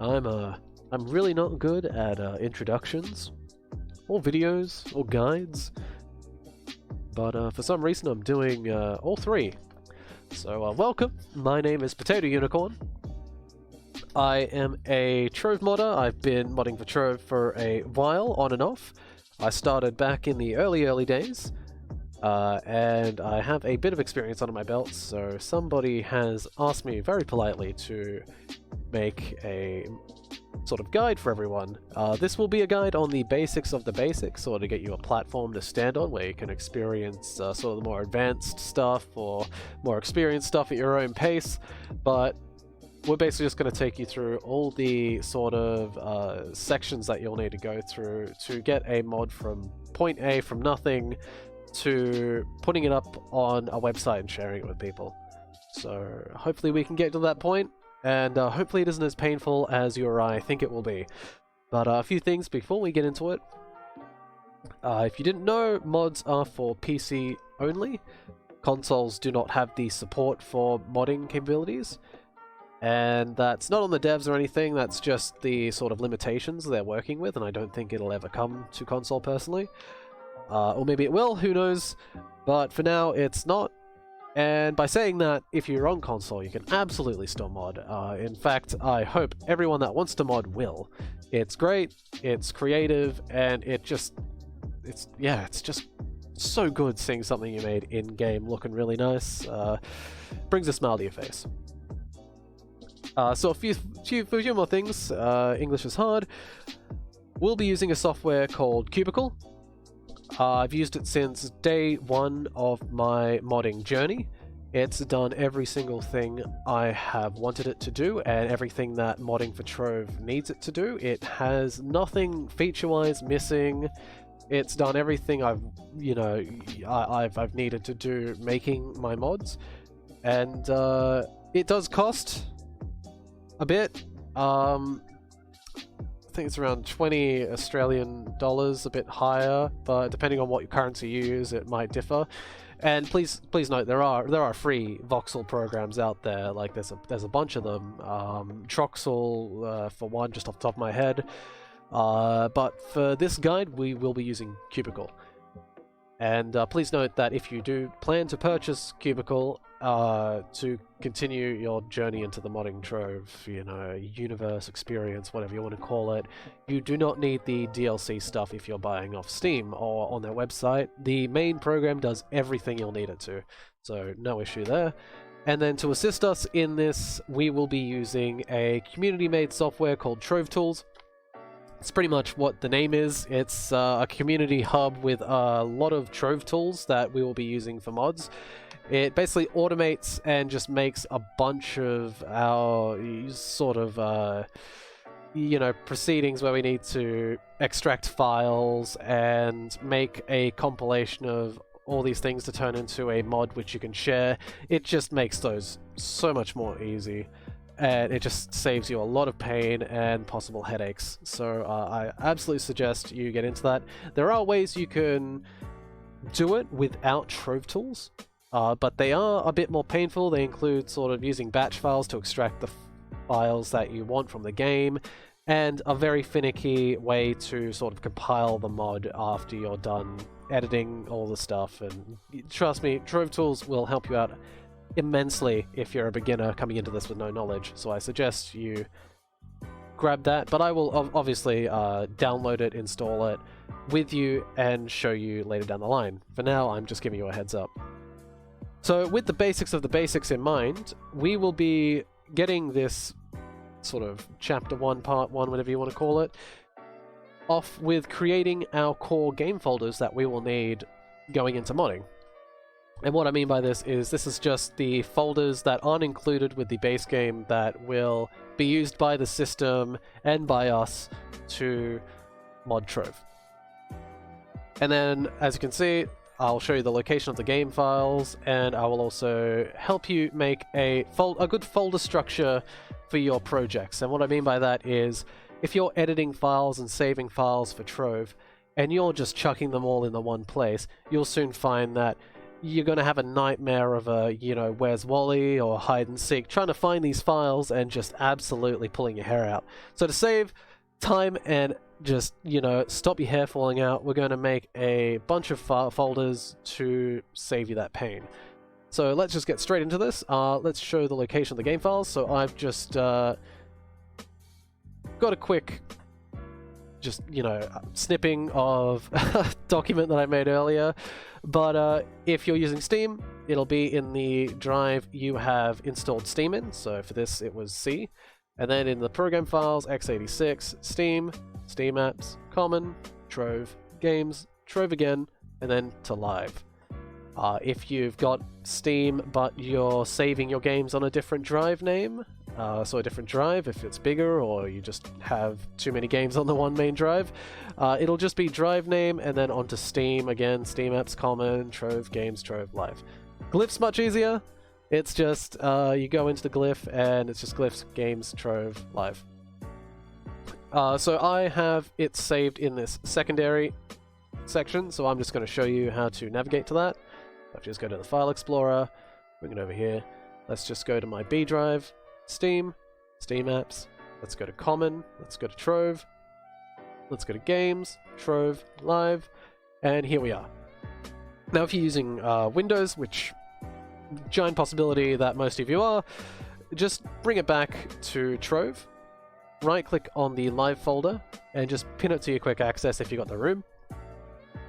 I'm really not good at introductions, or videos, or guides, but for some reason I'm doing all three. So welcome, my name is Potato Unicorn. I am a Trove modder. I've been modding for Trove for a while, on and off. I started back in the early days, and I have a bit of experience under my belt, so somebody has asked me very politely to make a sort of guide for everyone. This will be a guide on the basics of the basics, or to get you a platform to stand on where you can experience sort of the more advanced stuff or more experienced stuff at your own pace, but we're basically just going to take you through all the sort of sections that you'll need to go through to get a mod from point A, from nothing, to putting it up on a website and sharing it with people. So hopefully we can get to that point, and hopefully it isn't as painful as you or I think it will be. But a few things before we get into it. If you didn't know, mods are for PC only. Consoles do not have the support for modding capabilities. And that's not on the devs or anything, that's just the sort of limitations they're working with, and I don't think it'll ever come to console personally. Or maybe it will, who knows, but for now it's not. And by saying that, if you're on console, you can absolutely still mod. In fact, I hope everyone that wants to mod will. It's great, it's creative, and it's just so good seeing something you made in-game looking really nice. Brings a smile to your face. So a few more things. English is hard. We'll be using a software called Cubicle. I've used it since day one of my modding journey. It's done every single thing I have wanted it to do, and everything that modding for Trove needs it to do. It has nothing feature-wise missing. It's done everything I've needed to do making my mods, and it does cost a bit. I think it's around 20 Australian dollars, a bit higher, but depending on what currency you use, it might differ. And please note, there are free voxel programs out there. Like there's a bunch of them. Troxel for one, just off the top of my head. But for this guide, we will be using Cubicle. And please note that if you do plan to purchase Cubicle to continue your journey into the modding Trove, universe, experience, whatever you want to call it, you do not need the DLC stuff if you're buying off Steam or on their website. The main program does everything you'll need it to, so no issue there. And then to assist us in this, we will be using a community-made software called Trove Tools. It's pretty much what the name is. It's a community hub with a lot of Trove tools that we will be using for mods. It basically automates and just makes a bunch of our sort of, proceedings where we need to extract files and make a compilation of all these things to turn into a mod which you can share. It just makes those so much more easy. And it just saves you a lot of pain and possible headaches. So I absolutely suggest you get into that. There are ways you can do it without Trove tools, but they are a bit more painful. They include sort of using batch files to extract the files that you want from the game, and a very finicky way to sort of compile the mod after you're done editing all the stuff. And trust me, Trove tools will help you out immensely if you're a beginner coming into this with no knowledge, so I suggest you grab that. But I will obviously download it, install it with you, and show you later down the line. For now, I'm just giving you a heads up. So with the basics of the basics in mind, we will be getting this sort of chapter 1, part 1, whatever you want to call it, off with creating our core game folders that we will need going into modding. And what I mean by this is just the folders that aren't included with the base game that will be used by the system and by us to mod Trove. And then, as you can see, I'll show you the location of the game files, and I will also help you make a good folder structure for your projects. And what I mean by that is, if you're editing files and saving files for Trove, and you're just chucking them all in the one place, you'll soon find that you're going to have a nightmare of a, you know, Where's Wally or hide and seek, trying to find these files and just absolutely pulling your hair out. So to save time and just, you know, stop your hair falling out, we're going to make a bunch of folders to save you that pain. So let's just get straight into this. Let's show the location of the game files. So I've just got a quick, just, you know, snipping of a document that I made earlier. But if you're using Steam, it'll be in the drive you have installed Steam in. So for this, it was C. And then in the program files, x86, Steam, Steam Apps, Common, Trove, Games, Trove again, and then to Live. If you've got Steam, but you're saving your games on a different drive name, so a different drive, if it's bigger, or you just have too many games on the one main drive, it'll just be drive name, and then onto Steam again, Steam Apps, Common, Trove, Games, Trove, Live. Glyph's much easier. It's just, you go into the glyph, and it's just glyphs, games, Trove, Live. So I have it saved in this secondary section, so I'm just going to show you how to navigate to that. I'll just go to the File Explorer, bring it over here. Let's just go to my B drive, Steam, Steam Apps. Let's go to Common, let's go to Trove. Let's go to Games, Trove, Live, and here we are. Now if you're using Windows, which giant possibility that most of you are, just bring it back to Trove, right-click on the Live folder, and just pin it to your quick access if you've got the room.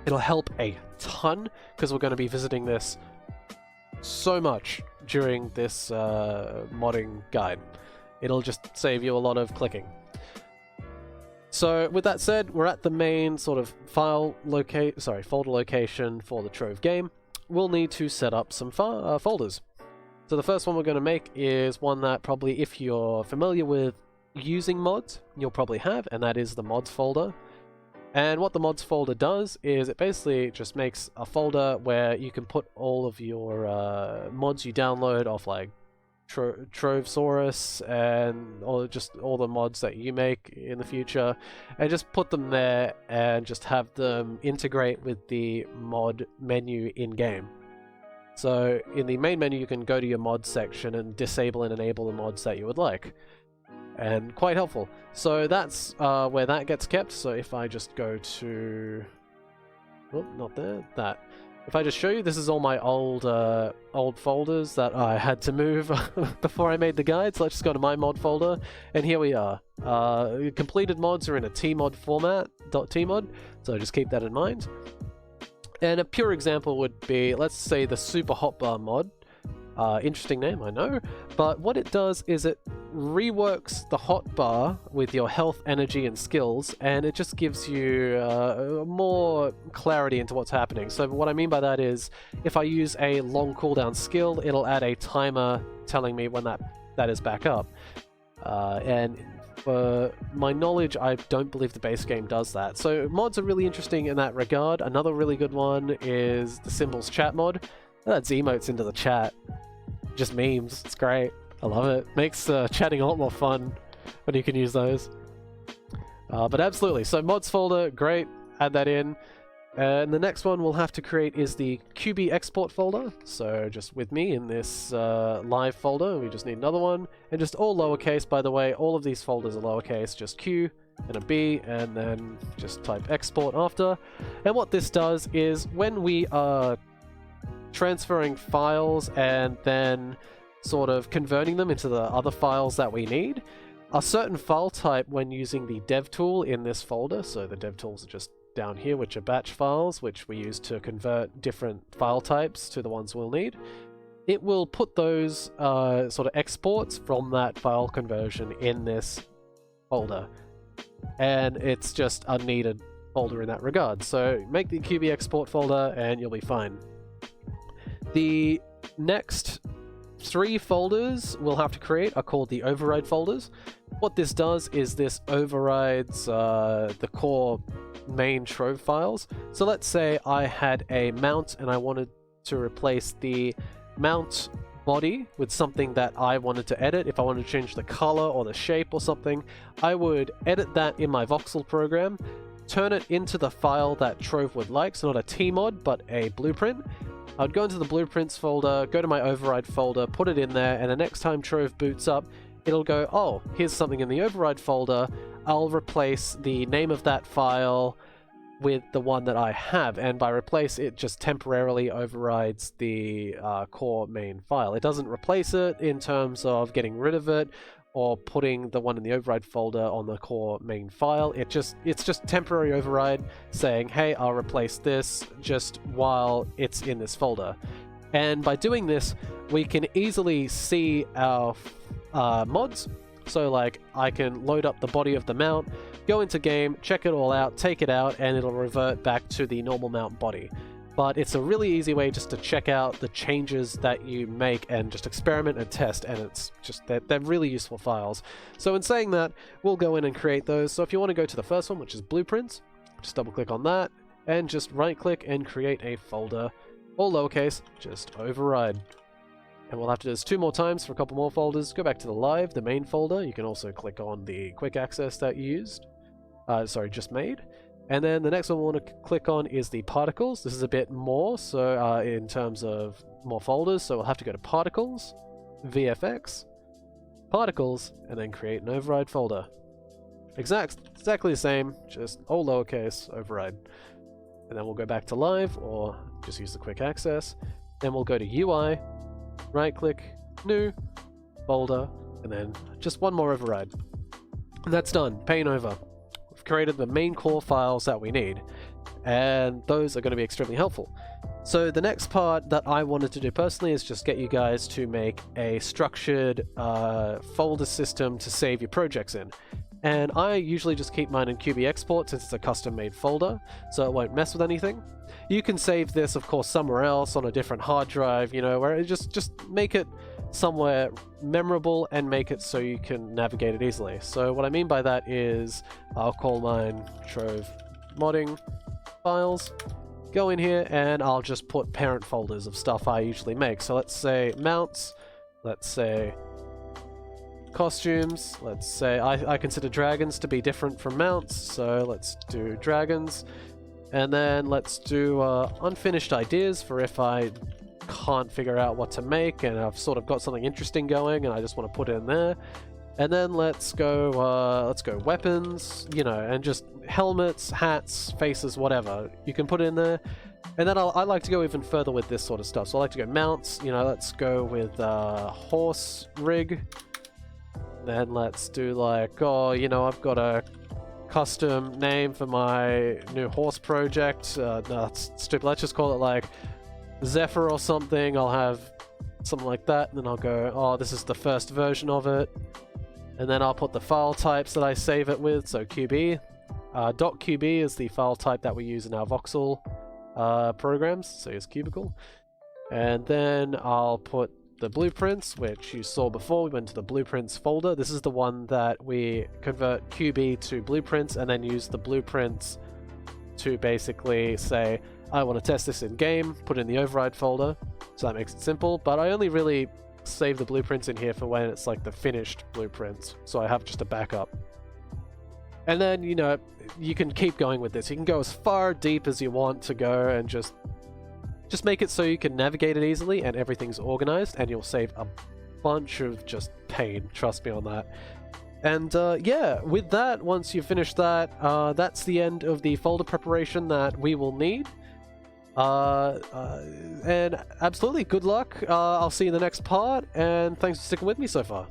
It'll help a ton, because we're going to be visiting this so much during this modding guide. It'll just save you a lot of clicking. So with that said, we're at the main sort of folder location for the Trove game. We'll need to set up some folders. So the first one we're going to make is one that probably, if you're familiar with using mods, you'll probably have, and that is the mods folder. And what the mods folder does is it basically just makes a folder where you can put all of your mods you download off like Trovesaurus and just all the mods that you make in the future, and just put them there and just have them integrate with the mod menu in-game. So in the main menu you can go to your mods section and disable and enable the mods that you would like. And quite helpful. So that's where that gets kept. So if I just go to... Oh, not there. That. If I just show you, this is all my old folders that I had to move before I made the guide. So let's just go to my mod folder, and here we are. Completed mods are in a tmod format, .tmod, so just keep that in mind. And a pure example would be, let's say, the Super Hotbar mod. Interesting name, I know, but what it does is it reworks the hotbar with your health, energy, and skills, and it just gives you more clarity into what's happening. So what I mean by that is, if I use a long cooldown skill, it'll add a timer telling me when that is back up. And for my knowledge, I don't believe the base game does that. So mods are really interesting in that regard. Another really good one is the Symbols Chat mod. That's emotes into the chat. Just memes. It's great. I love it. Makes chatting a lot more fun when you can use those. But absolutely. So mods folder, great. Add that in. And the next one we'll have to create is the QB export folder. So just with me in this live folder, we just need another one. And just all lowercase, by the way. All of these folders are lowercase. Just Q and a B, and then just type export after. And what this does is when we are transferring files and then sort of converting them into the other files that we need, a certain file type when using the dev tool in this folder, so the dev tools are just down here, which are batch files, which we use to convert different file types to the ones we'll need, it will put those sort of exports from that file conversion in this folder. And it's just a needed folder in that regard. So make the QB export folder and you'll be fine. The next 3 folders we'll have to create are called the override folders. What this does is this overrides the core main Trove files. So let's say I had a mount and I wanted to replace the mount body with something that I wanted to edit. If I wanted to change the color or the shape or something, I would edit that in my voxel program, turn it into the file that Trove would like, so not a tmod but a blueprint, I would go into the blueprints folder, go to my override folder, put it in there, and the next time Trove boots up, it'll go, oh, here's something in the override folder. I'll replace the name of that file with the one that I have, and by replace, it just temporarily overrides the core main file. It doesn't replace it in terms of getting rid of it or putting the one in the override folder on the core main file. It's just temporary override saying, hey, I'll replace this just while it's in this folder. And by doing this, we can easily see our mods. So like, I can load up the body of the mount, go into game, check it all out, take it out, and it'll revert back to the normal mount body. But it's a really easy way just to check out the changes that you make and just experiment and test, and it's just, they're really useful files. So in saying that, we'll go in and create those. So if you want to go to the first one, which is blueprints, just double click on that, and just right click and create a folder, all lowercase, just override. And we'll have to do this 2 more times for a couple more folders. Go back to the live, the main folder. You can also click on the quick access that you used. Just made. And then the next one we want to click on is the particles. This is a bit more, so in terms of more folders. So we'll have to go to particles, VFX, particles, and then create an override folder. Exactly the same, just all lowercase, override. And then we'll go back to live, or just use the quick access. Then we'll go to UI, right click, new, folder, and then just one more override. And that's done, paint over. We've created the main core files that we need, and those are going to be extremely helpful. So the next part that I wanted to do personally is just get you guys to make a structured folder system to save your projects in. And I usually just keep mine in QB export since it's a custom made folder, so it won't mess with anything. You can save this, of course, somewhere else on a different hard drive, you know, where it just make it somewhere memorable and make it so you can navigate it easily. So what I mean by that is I'll call mine Trove modding files, go in here, and I'll just put parent folders of stuff I usually make. So let's say mounts, let's say costumes, let's say I consider dragons to be different from mounts, so let's do dragons. And then let's do unfinished ideas for if I can't figure out what to make and I've sort of got something interesting going and I just want to put it in there. And then let's go weapons, you know, and just helmets, hats, faces, whatever. You can put it in there. And then I like to go even further with this sort of stuff. So I like to go mounts, you know, let's go with horse rig. Then let's do like, oh, you know, I've got a custom name for my new horse project. No, that's stupid. Let's just call it like Zephyr or something. I'll have something like that, and then I'll go, oh, this is the first version of it. And then I'll put the file types that I save it with, so QB. .qb is the file type that we use in our voxel programs, so it's cubicle. And then I'll put the blueprints, which you saw before. We went to the blueprints folder. This is the one that we convert QB to blueprints and then use the blueprints to basically say, I want to test this in game, put it in the override folder. So that makes it simple, but I only really save the blueprints in here for when it's like the finished blueprints. So I have just a backup. And then, you know, you can keep going with this. You can go as far deep as you want to go and just make it so you can navigate it easily and everything's organized, and you'll save a bunch of just pain, trust me on that. And yeah, with that, once you've finished that, that's the end of the folder preparation that we will need. And absolutely, good luck. I'll see you in the next part, and thanks for sticking with me so far.